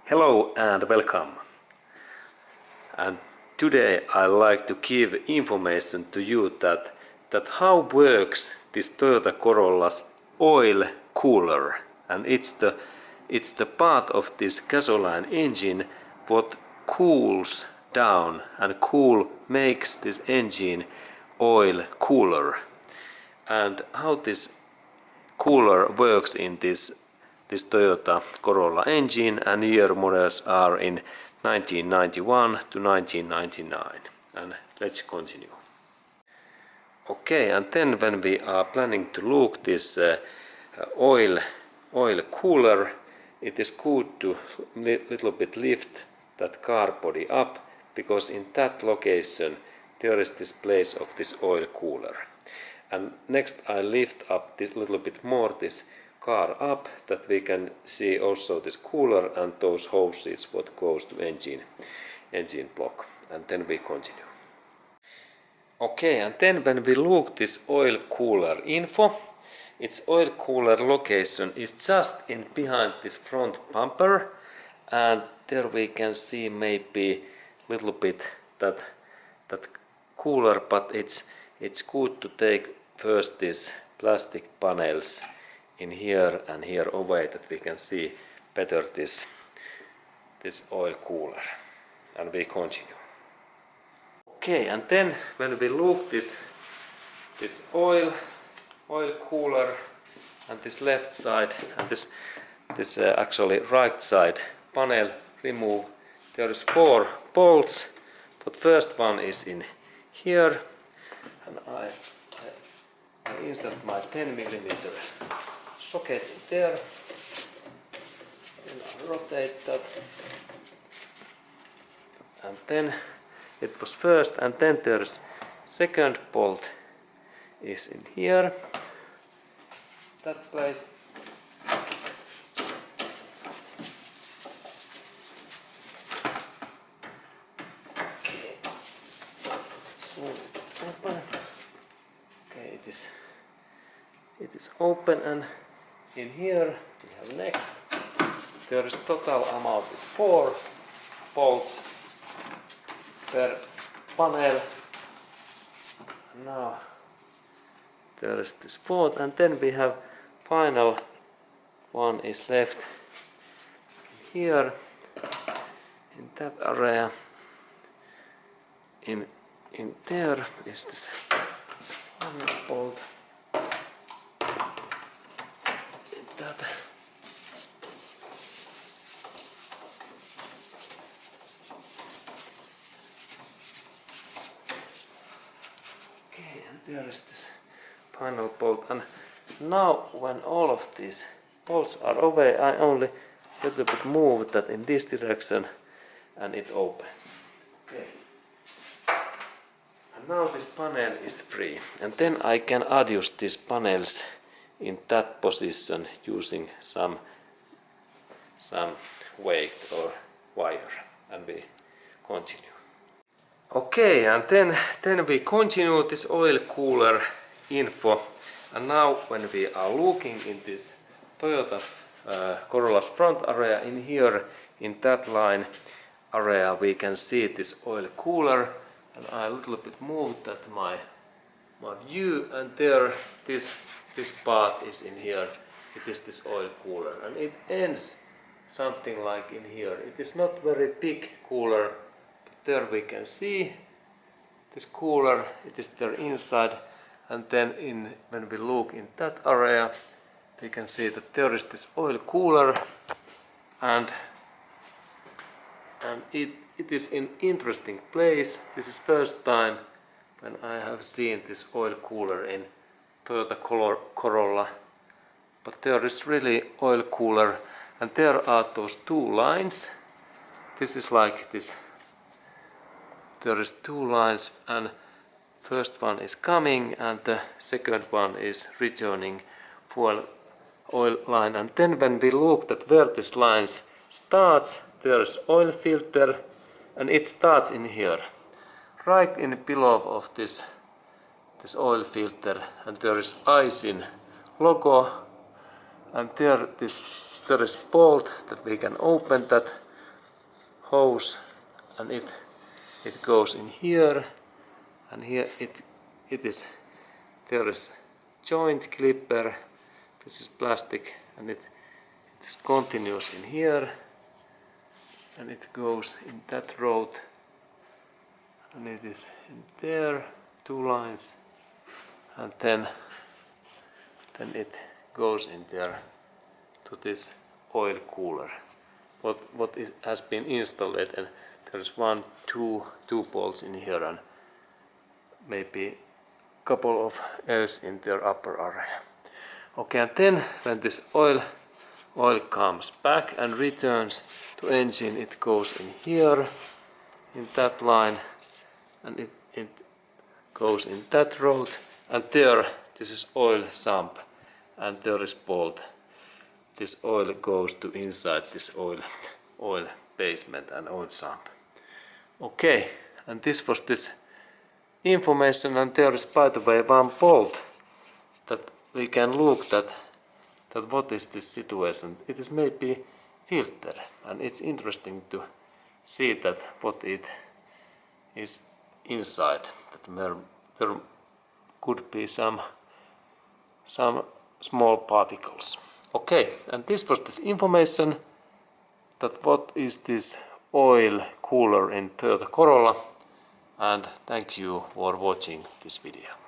Hello and welcome. And today I like to give information to you that how works this Toyota Corolla's oil cooler, and it's the part of this gasoline engine what cools down and makes this engine oil cooler, and how this cooler works in this Toyota Corolla engine, and year models are in 1991 to 1999. And let's continue. Okay, and then when we are planning to look this oil cooler, it is good to little bit lift that car body up, because in that location there is this place of this oil cooler. And next I lift up this little bit more this car up, that we can see also this cooler and those hoses what goes to engine block, and then we continue. Okay, and then when we look this oil cooler info, its oil cooler location is just in behind this front bumper, and there we can see maybe little bit that cooler, but it's good to take first these plastic panels in here and here away, that we can see better this oil cooler, and we continue. Okay, and then when we look this oil cooler and this left side and this actually right side panel remove, there is 4 bolts, but first one is in here, and I insert my 10mm socket in there, then I rotate that, and then it was first, and then there's second bolt is in here, that place. Okay, so it is open. Okay, it is open, and in here we have next. There is total amount is 4 bolts per panel. Now there is this 4th, and then we have final one is left here in that area. In there is this one bolt. That. Okay, and there is this final bolt, and now when all of these bolts are away, I only little bit move that in this direction and it opens. Okay. And now this panel is free, and then I can adjust these panels in that position using some weight or wire, and we continue. Okay, and then we continue this oil cooler info, and now when we are looking in this Toyota Corolla's front area, in here in that line area we can see this oil cooler, and I a little bit move that my view, and there this part is in here. It is this oil cooler, and it ends something like in here. It is not very big cooler, but there we can see this cooler. It is there inside, and then when we look in that area, we can see that there is this oil cooler, and it is in interesting place. This is first time when I have seen this oil cooler in Toyota Corolla, but there is really oil cooler, and there are those 2 lines. This is like this. There is 2 lines, and first one is coming and the second one is returning fuel oil line. And then when we look at where this line starts, there is oil filter, and it starts in here, right in below of this oil filter, and there is Aisin logo, and there is bolt that we can open that, hose, and it goes in here, and here it is, there is joint clipper, this is plastic, and it is continuous in here, and it goes in that road, and it is in there, 2 lines, and then it goes in there to this oil cooler. What has been installed, and there's 1, 2 bolts in here, and maybe couple of else in their upper area. Okay, and then when this oil comes back and returns to engine, it goes in here, in that line, and it goes in that road, and there, this is oil sump, and there is bolt. This oil goes to inside this oil basement and oil sump. Okay, and this was this information, and there is, by the way, 1 bolt that we can look that what is this situation. It is maybe filter, and it's interesting to see that what it is inside, that there could be some small particles. Okay, and this was this information that what is this oil cooler in Toyota Corolla, and thank you for watching this video.